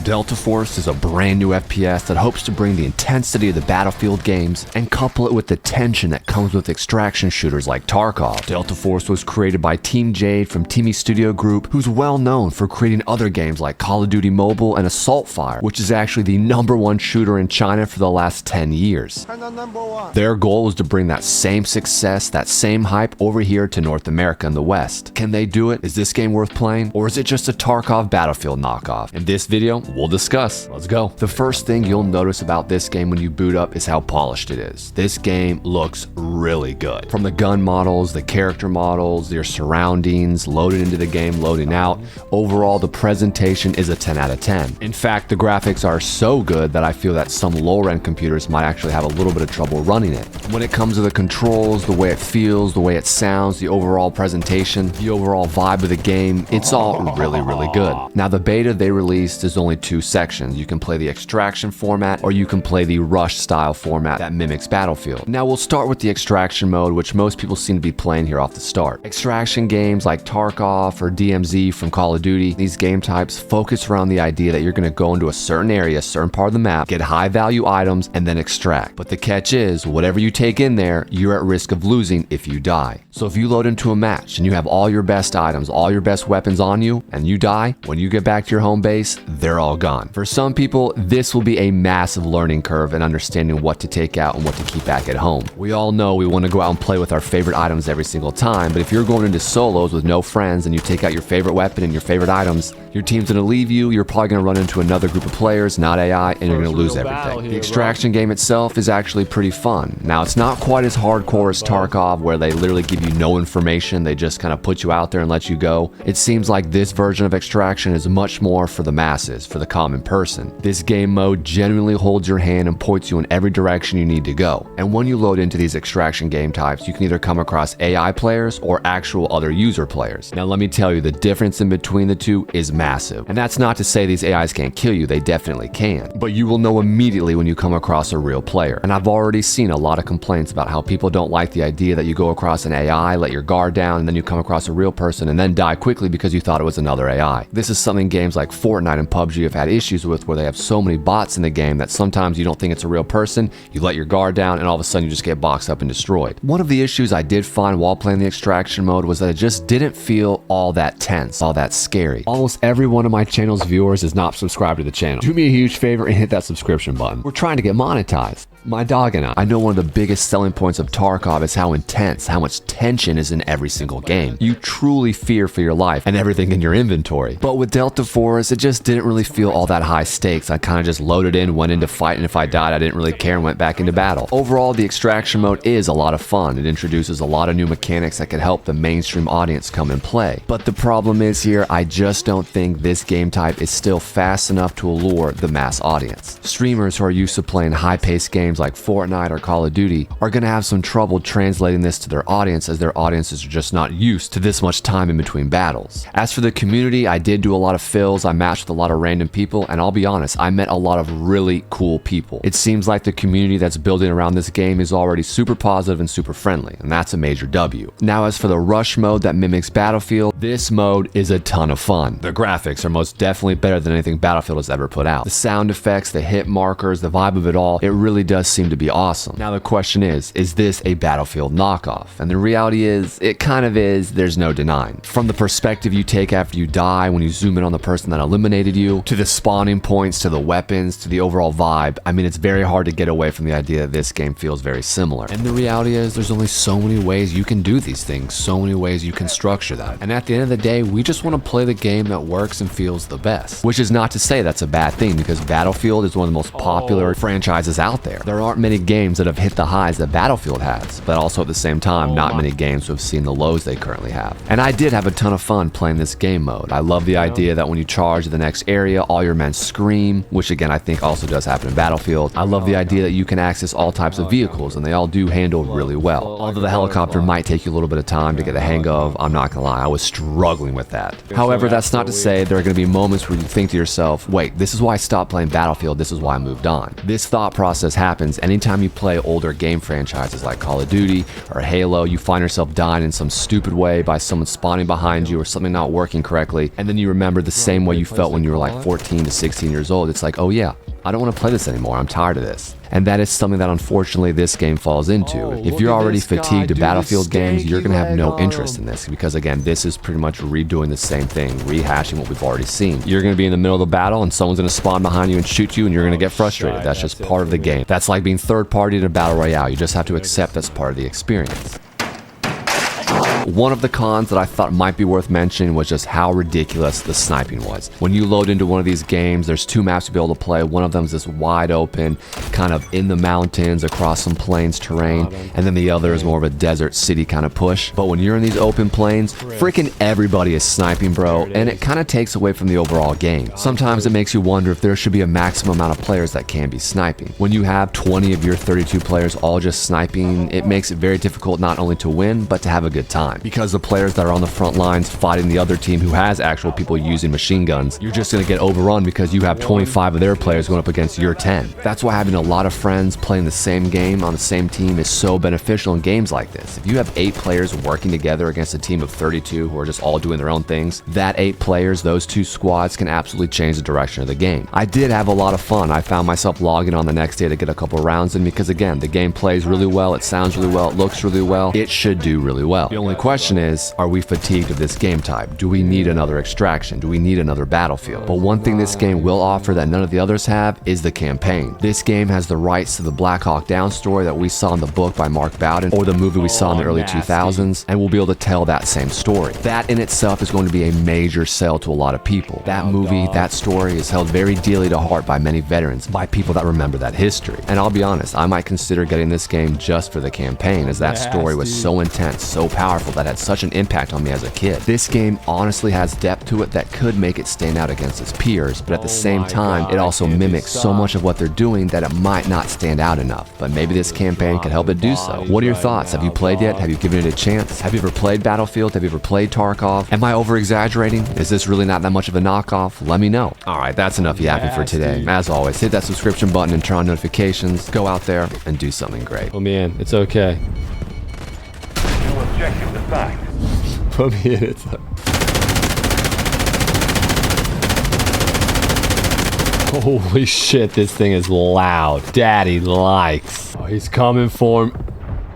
Delta Force is a brand new FPS that hopes to bring the intensity of the Battlefield games and couple it with the tension that comes with extraction shooters like Tarkov. Delta Force was created by Team Jade from Teamy Studio Group, who's well known for creating other games like Call of Duty Mobile and Assault Fire, which is actually the #1 shooter in China for the last 10 years. Their goal is to bring that same success, that same hype over here to North America and the West. Can they do it? Is this game worth playing? Or is it just a Tarkov Battlefield knockoff? In this video, we'll discuss. Let's go. The first thing you'll notice about this game when you boot up is how polished it is. This game looks really good. From the gun models, the character models, their surroundings, loaded into the game, loading out. Overall, the presentation is a 10 out of 10. In fact, the graphics are so good that I feel that some lower-end computers might actually have a little bit of trouble running it. When it comes to the controls, the way it feels, the way it sounds, the overall presentation, the overall vibe of the game, it's all really, really good. Now, the beta they released is only 2 sections. You can play the extraction format or you can play the rush style format that mimics Battlefield. Now, we'll start with the extraction mode, which most people seem to be playing here off the start. Extraction games like Tarkov or DMZ from Call of Duty, these game types focus around the idea that you're going to go into a certain area, a certain part of the map, get high value items, and then extract. But the catch is, whatever you take in there, you're at risk of losing if you die. So if you load into a match and you have all your best items, all your best weapons on you, and you die, when you get back to your home base, they're all gone. For some people, this will be a massive learning curve in understanding what to take out and what to keep back at home. We all know we want to go out and play with our favorite items every single time, but if you're going into solos with no friends and you take out your favorite weapon and your favorite items, your team's going to leave you, you're probably going to run into another group of players, not AI, and you're going to lose everything. The extraction game itself is actually pretty fun. Now, it's not quite as hardcore as Tarkov, where they literally give you no information, they just kind of put you out there and let you go. It seems like this version of extraction is much more for the masses, for the common person. This game mode genuinely holds your hand and points you in every direction you need to go. And when you load into these extraction game types, you can either come across AI players or actual other user players. Now, let me tell you, the difference in between the two is massive. And that's not to say these AIs can't kill you, they definitely can. But you will know immediately when you come across a real player. And I've already seen a lot of complaints about how people don't like the idea that you go across an AI, let your guard down, and then you come across a real person and then die quickly because you thought it was another AI. This is something games like Fortnite and PUBG have had issues with, where they have so many bots in the game that sometimes you don't think it's a real person, you let your guard down, and all of a sudden you just get boxed up and destroyed. One of the issues I did find while playing the extraction mode was that it just didn't feel all that tense, all that scary. Almost every one of my channel's viewers is not subscribed to the channel. Do me a huge favor and hit that subscription button. We're trying to get monetized. My dog and I know one of the biggest selling points of Tarkov is how intense, how much tension is in every single game. You truly fear for your life and everything in your inventory. But with Delta Force, it just didn't really feel all that high stakes. I kind of just loaded in, went into fight, and if I died, I didn't really care and went back into battle. Overall, the extraction mode is a lot of fun. It introduces a lot of new mechanics that could help the mainstream audience come and play. But the problem is here, I just don't think this game type is still fast enough to allure the mass audience. Streamers who are used to playing high-paced games like Fortnite or Call of Duty are going to have some trouble translating this to their audience, as their audiences are just not used to this much time in between battles. As for the community, I did do a lot of fills, I matched with a lot of random people, and I'll be honest, I met a lot of really cool people. It seems like the community that's building around this game is already super positive and super friendly, and that's a major W. Now, as for the rush mode that mimics Battlefield, this mode is a ton of fun. The graphics are most definitely better than anything Battlefield has ever put out. The sound effects, the hit markers, the vibe of it all, it really does seem to be awesome. Now, the question is this a Battlefield knockoff? And the reality is, it kind of is, there's no denying. From the perspective you take after you die, when you zoom in on the person that eliminated you, to the spawning points, to the weapons, to the overall vibe, I mean, it's very hard to get away from the idea that this game feels very similar. And the reality is, there's only so many ways you can do these things, so many ways you can structure that. And at the end of the day, we just want to play the game that works and feels the best. Which is not to say that's a bad thing, because Battlefield is one of the most popular franchises out there. There aren't many games that have hit the highs that Battlefield has, but also at the same time, not many games who have seen the lows they currently have. And I did have a ton of fun playing this game mode. I love the idea that when you charge the next area, all your men scream, which again, I think also does happen in Battlefield. I love the idea that you can access all types of vehicles, and they all do handle really well. Although the helicopter might take you a little bit of time to get the hang of, I'm not gonna lie, I was struggling with that. However, that's not to say there are gonna be moments where you think to yourself, wait, this is why I stopped playing Battlefield, this is why I moved on. This thought process happens happens anytime you play older game franchises like Call of Duty or Halo. You find yourself dying in some stupid way by someone spawning behind you or something not working correctly, and then you remember the same way you felt when you were like 14 to 16 years old. It's like, oh yeah, I don't want to play this anymore. I'm tired of this. And that is something that unfortunately this game falls into. If you're already fatigued to Battlefield games, you're going to have no interest in this because, again, this is pretty much redoing the same thing, rehashing what we've already seen. You're going to be in the middle of the battle and someone's going to spawn behind you and shoot you and you're going to get frustrated. That's just part of the game. That's like being third party in a battle royale. You just have to accept that's part of the experience. One of the cons that I thought might be worth mentioning was just how ridiculous the sniping was. When you load into one of these games, there's two maps to be able to play. One of them is this wide open, kind of in the mountains, across some plains terrain, and then the other is more of a desert city kind of push. But when you're in these open plains, freaking everybody is sniping, bro, and it kind of takes away from the overall game. Sometimes it makes you wonder if there should be a maximum amount of players that can be sniping. When you have 20 of your 32 players all just sniping, it makes it very difficult not only to win, but to have a good time. Because the players that are on the front lines fighting the other team who has actual people using machine guns, you're just going to get overrun because you have 25 of their players going up against your 10. That's why having a lot of friends playing the same game on the same team is so beneficial in games like this. If you have 8 players working together against a team of 32 who are just all doing their own things, that 8 players, those 2 squads can absolutely change the direction of the game. I did have a lot of fun. I found myself logging on the next day to get a couple rounds in because, again, the game plays really well, it sounds really well, it looks really well, it should do really well. The only question is, are we fatigued of this game type? Do we need another Extraction? Do we need another Battlefield? But one thing this game will offer that none of the others have is the campaign. This game has the rights to the Black Hawk Down story that we saw in the book by Mark Bowden or the movie we saw in the early 2000s, and we'll be able to tell that same story. That in itself is going to be a major sell to a lot of people. That movie, that story is held very dearly to heart by many veterans, by people that remember that history. And I'll be honest, I might consider getting this game just for the campaign, as that story was so intense, so powerful, that had such an impact on me as a kid. This game honestly has depth to it that could make it stand out against its peers, but at the same time, it also mimics so much of what they're doing that it might not stand out enough. But maybe this campaign could help it do so. What are your thoughts? Have you played yet? Have you given it a chance? Have you ever played Battlefield? Have you ever played Tarkov? Am I over-exaggerating? Is this really not that much of a knockoff? Let me know. Alright, that's enough yapping for today. As always, hit that subscription button and turn on notifications. Go out there and do something great. Put me in. It's okay. No objective assigned. Put me in. It's holy shit, this thing is loud. Daddy likes. Oh, he's coming for me.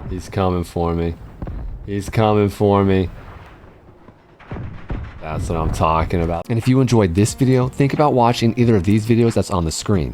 He's coming for me. He's coming for me. That's what I'm talking about. And if you enjoyed this video, think about watching either of these videos that's on the screen.